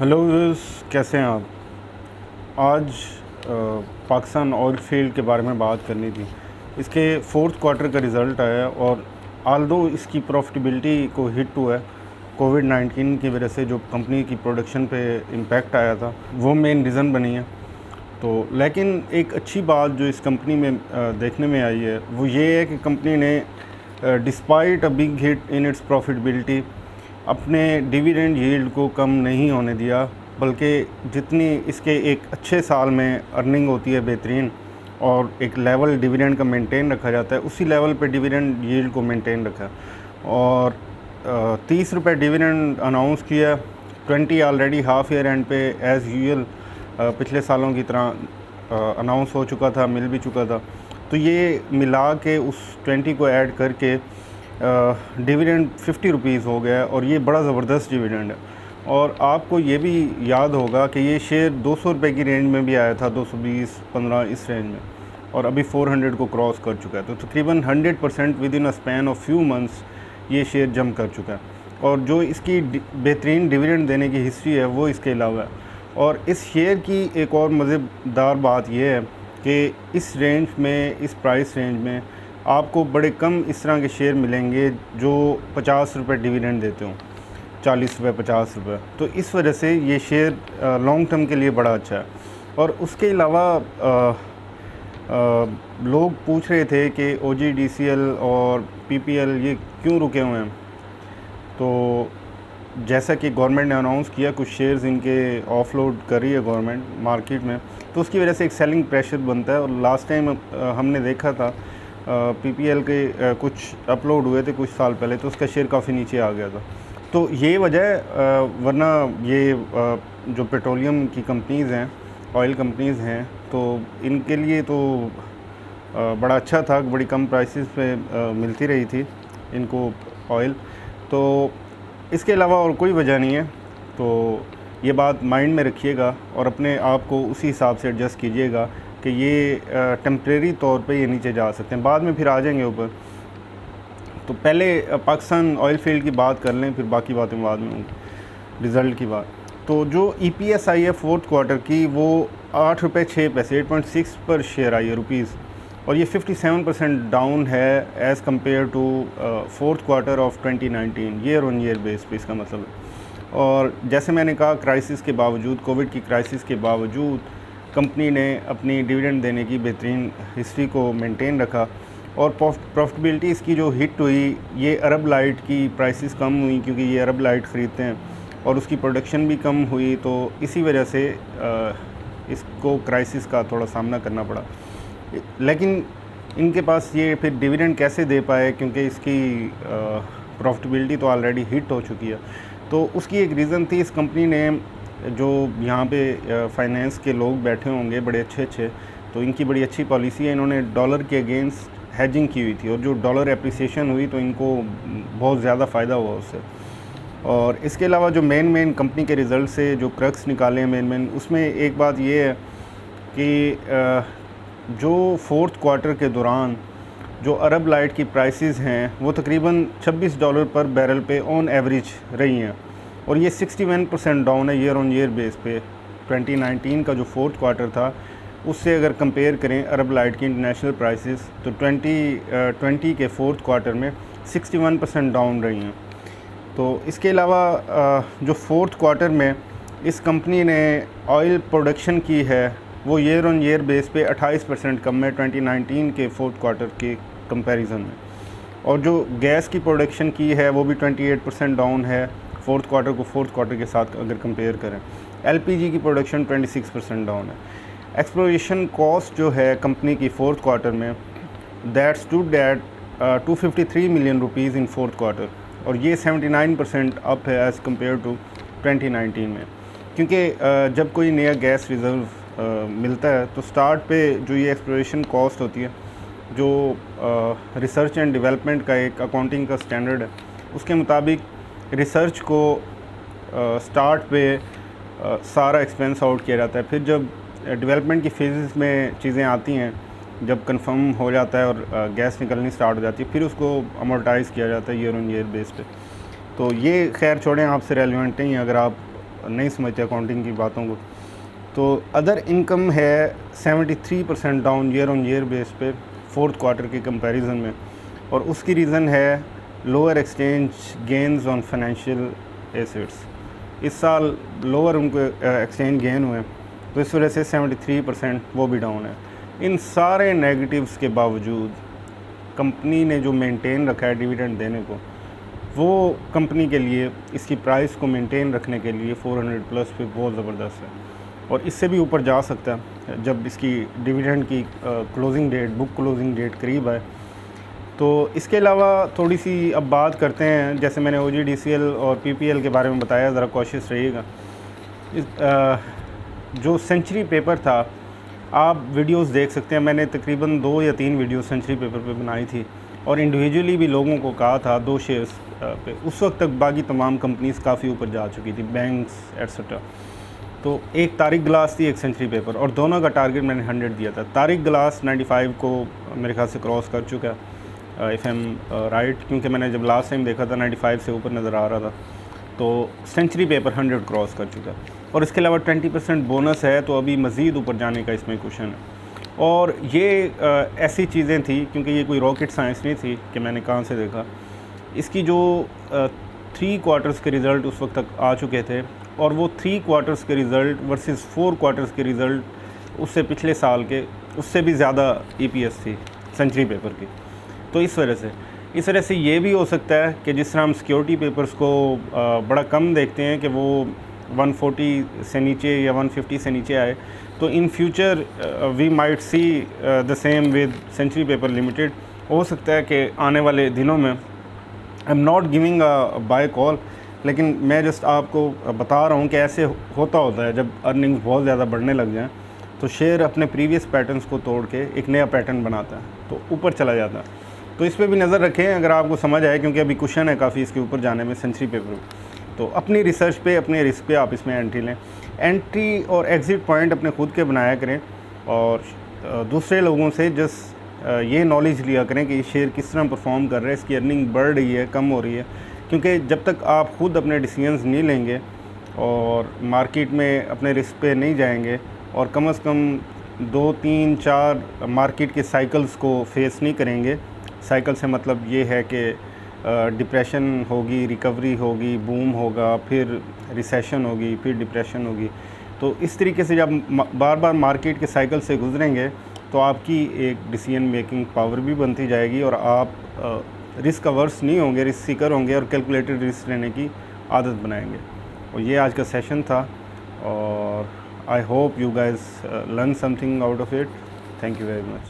Hello viewers, कैसे हैं आप। आज पाकिस्तान ऑयल फील्ड के बारे में बात करनी थी। इसके फोर्थ क्वार्टर का रिज़ल्ट आया और आल्दो इसकी प्रॉफिटेबिलिटी को हिट हुआ है कोविड-19 की वजह से, जो कंपनी की प्रोडक्शन पे इम्पैक्ट आया था वो मेन रीज़न बनी है। तो लेकिन एक अच्छी बात जो इस कंपनी में देखने में आई है वो ये है कि कंपनी ने despite a big hit in its profitability अपने डिविडेंड यील्ड को कम नहीं होने दिया, बल्कि जितनी इसके एक अच्छे साल में अर्निंग होती है बेहतरीन और एक लेवल डिविडेंड का मेंटेन रखा जाता है, उसी लेवल पे डिविडेंड यील्ड को मेंटेन रखा और 30 रुपये डिविडेंड अनाउंस किया। 20 ऑलरेडी हाफ ईयर एंड पे एज़ यूजुअल पिछले सालों की तरह अनाउंस हो चुका था, मिल भी चुका था। तो ये मिला के उस 20 को ऐड करके डिविडेंड 50 रुपीज़ हो गया और ये बड़ा ज़बरदस्त डिविडेंड है। और आपको ये भी याद होगा कि ये शेयर 200 रुपये की रेंज में भी आया था, 220-15 इस रेंज में, और अभी 400 को क्रॉस कर चुका है। तो तकरीबन 100% with in a span of few months ये शेयर जंप कर चुका है। और जो इसकी बेहतरीन डिविडेंड देने की हिस्ट्री है वो इसके अलावा है। और इस शेयर की एक और मज़ेदार बात यह है कि इस रेंज में, इस प्राइस रेंज में आपको बड़े कम इस तरह के शेयर मिलेंगे जो 50 रुपये डिविडेंड देते हों, 40 रुपये, 50 रुपये। तो इस वजह से ये शेयर लॉन्ग टर्म के लिए बड़ा अच्छा है। और उसके अलावा लोग पूछ रहे थे कि OGDCL और PPL ये क्यों रुके हुए हैं। तो जैसा कि गवर्नमेंट ने अनाउंस किया, कुछ शेयर्स इनके ऑफलोड कर रही है गवर्नमेंट मार्केट में, तो उसकी वजह से एक सेलिंग प्रेशर बनता है। और लास्ट टाइम हमने देखा था PPL के कुछ अपलोड हुए थे कुछ साल पहले, तो उसका शेयर काफ़ी नीचे आ गया था। तो ये वजह है, वरना ये जो पेट्रोलियम की कंपनीज़ हैं, ऑयल कंपनीज़ हैं, तो इनके लिए तो बड़ा अच्छा था, बड़ी कम प्राइसेस पे मिलती रही थी इनको ऑयल। तो इसके अलावा और कोई वजह नहीं है। तो ये बात माइंड में रखिएगा और अपने आप को उसी हिसाब से एडजस्ट कीजिएगा कि ये टेम्परेरी तौर पे ये नीचे जा सकते हैं, बाद में फिर आ जाएंगे ऊपर। तो पहले पाकिस्तान ऑयल फील्ड की बात कर लें, फिर बाकी बातें बाद में होंगी, रिज़ल्ट की बात। तो जो EPS आई है फोर्थ क्वार्टर की, वो 8 रुपये 6 पैसे 8.6 पर शेयर आई है रुपीज़, और ये 57% डाउन है as compare to fourth quarter of 2019 year on year base पे, इसका मतलब है। और जैसे मैंने कहा, क्राइसिस के बावजूद, कोविड की क्राइसिस के बावजूद कंपनी ने अपनी डिविडेंड देने की बेहतरीन हिस्ट्री को मेंटेन रखा। और प्रॉफिटेबिलिटी इसकी जो हिट हुई, ये अरब लाइट की प्राइसेस कम हुई क्योंकि ये अरब लाइट ख़रीदते हैं, और उसकी प्रोडक्शन भी कम हुई, तो इसी वजह से इसको क्राइसिस का थोड़ा सामना करना पड़ा। लेकिन इनके पास ये फिर डिविडेंड कैसे दे पाए, क्योंकि इसकी प्रॉफिटेबिलिटी तो ऑलरेडी हिट हो चुकी है। तो उसकी एक रीज़न थी, इस कंपनी ने, जो यहाँ पे फाइनेंस के लोग बैठे होंगे बड़े अच्छे अच्छे, तो इनकी बड़ी अच्छी पॉलिसी है। इन्होंने डॉलर के अगेंस्ट हेजिंग की हुई थी, और जो डॉलर एप्रिसिएशन हुई तो इनको बहुत ज़्यादा फ़ायदा हुआ उससे। और इसके अलावा जो मेन कंपनी के रिज़ल्ट से जो क्रक्स निकाले हैं मेन, उसमें एक बात ये है कि जो फोर्थ क्वार्टर के दौरान जो अरब लाइट की प्राइसेस हैं वो तकरीबन $26 पर बैरल पे ऑन एवरेज रही हैं, और ये 61% डाउन है ईयर ऑन ईयर बेस पे। 2019 का जो फोर्थ क्वार्टर था उससे अगर कंपेयर करें अरब लाइट की इंटरनेशनल प्राइसेस, तो 2020 के फोर्थ क्वार्टर में 61% डाउन रही हैं। तो इसके अलावा जो फोर्थ क्वार्टर में इस कंपनी ने ऑयल प्रोडक्शन की है वो ईयर ऑन ईयर बेस पे 28% कम है 2019 के फोर्थ क्वार्टर के कंपैरिजन में। और जो गैस की प्रोडक्शन की है वो भी 28% डाउन है फोर्थ क्वार्टर को फोर्थ क्वार्टर के साथ अगर कंपेयर करें। LPG की प्रोडक्शन 26% डाउन है। एक्सप्लोरेशन कॉस्ट जो है कंपनी की फोर्थ क्वार्टर में, that stood at 253 million rupees in fourth quarter, और ये 79% अप है एज़ कम्पेयर टू 2019 में। क्योंकि जब कोई नया गैस रिज़र्व मिलता है तो स्टार्ट पे जो ये एक्सप्लोरेशन कॉस्ट होती है, जो रिसर्च एंड डेवलपमेंट का एक अकाउंटिंग का स्टैंडर्ड है, उसके मुताबिक रिसर्च को स्टार्ट पे सारा एक्सपेंस आउट किया जाता है। फिर जब डेवलपमेंट की फेजेस में चीज़ें आती हैं, जब कंफर्म हो जाता है और गैस निकलनी स्टार्ट हो जाती है, फिर उसको अमोर्टाइज़ किया जाता है ईयर ऑन ईयर बेस पे। तो ये खैर छोड़ें, आपसे रेलिवेंट नहीं है। अगर आप नहीं समझते अकाउंटिंग की बातों को। तो अदर इनकम है 73% down year on year base पे फोर्थ क्वार्टर के कंपैरिजन में, और उसकी रीज़न है lower exchange gains on financial assets. इस साल लोअर उनको एक्सचेंज गेन हुए, तो इस वजह से 73% वो भी डाउन है। इन सारे नेगेटिव्स के बावजूद कंपनी ने जो मेंटेन रखा है डिविडेंड देने को, वो कंपनी के लिए इसकी प्राइस को मेंटेन रखने के लिए 400 प्लस पे बहुत ज़बरदस्त है, और इससे भी ऊपर जा सकता है जब इसकी डिविडेंड की closing date, book closing date करीब आए। तो इसके अलावा थोड़ी सी अब बात करते हैं, जैसे मैंने OGDCL और PPL के बारे में बताया, ज़रा कोशिश रहिएगा। जो सेंचुरी पेपर था, आप वीडियोस देख सकते हैं, मैंने तकरीबन 2 या 3 वीडियो सेंचुरी पेपर पे बनाई थी, और इंडिविजुअली भी लोगों को कहा था 2 शेयर्स पे। उस वक्त तक बाकी तमाम कंपनीज़ काफ़ी ऊपर जा चुकी थी, बैंक्स एट्सेट्रा। तो एक तारिक ग्लास थी, एक सेंचुरी पेपर, और दोनों का टारगेट मैंने 100 दिया था। तारिक ग्लास 95 को मेरे ख्याल से क्रॉस कर चुका है, इफ़ एम राइट, क्योंकि मैंने जब लास्ट टाइम देखा था 95 से ऊपर नज़र आ रहा था। तो सेंचुरी पेपर 100 क्रॉस कर चुका है, और इसके अलावा 20% बोनस है, तो अभी मज़ीद ऊपर जाने का इसमें क्वेश्चन है। और ये ऐसी चीज़ें थी, क्योंकि ये कोई रॉकेट साइंस नहीं थी कि मैंने कहाँ से देखा। इसकी जो 3 क्वार्टर्स के रिज़ल्ट उस वक्त तक आ चुके थे, और वो 3 क्वार्टर्स के रिज़ल्ट वर्सेस 4 क्वार्टर्स के रिज़ल्ट उससे पिछले साल के उससे भी ज़्यादा EPS थी सेंचुरी पेपर की। तो इस वजह से ये भी हो सकता है कि जिस तरह हम सिक्योरिटी पेपर्स को बड़ा कम देखते हैं कि वो 140 से नीचे या 150 से नीचे आए, तो in future we might see the same with Century Paper Limited. हो सकता है कि आने वाले दिनों में, I am not giving a buy call, लेकिन मैं जस्ट आपको बता रहा हूँ कि ऐसे होता है जब अर्निंग्स बहुत ज़्यादा बढ़ने लग जाएँ, तो शेयर अपने प्रीवियस पैटर्न्स को तोड़ के एक नया पैटर्न बनाता है, तो ऊपर चला जाता है। तो इस पर भी नज़र रखें अगर आपको समझ आए, क्योंकि अभी क्वेश्चन है काफ़ी इसके ऊपर जाने में सेंचुरी पेपर। तो अपनी रिसर्च पे, अपने रिस्क पे आप इसमें एंट्री लें। एंट्री और एग्ज़िट पॉइंट अपने खुद के बनाया करें, और दूसरे लोगों से जस्ट ये नॉलेज लिया करें कि ये शेयर किस तरह परफॉर्म कर रहा है, इसकी अर्निंग बढ़ रही है, कम हो रही है। क्योंकि जब तक आप खुद अपने डिसीजंस नहीं लेंगे और मार्केट में अपने रिस्क पे नहीं जाएंगे, और कम से कम 2, 3, 4 मार्केट के साइकिल्स को फेस नहीं करेंगे। साइकिल से मतलब ये है कि डिप्रेशन होगी, रिकवरी होगी, बूम होगा, फिर रिसेशन होगी, फिर डिप्रेशन होगी। तो इस तरीके से जब बार बार मार्केट के साइकिल से गुजरेंगे, तो आपकी एक डिसीजन मेकिंग पावर भी बनती जाएगी, और आप रिस्क अवर्स नहीं होंगे, रिस्क सीकर होंगे, और कैलकुलेटेड रिस्क लेने की आदत बनाएंगे। और ये आज का सेशन था, और I hope you guys learn something out of it. Thank you very much.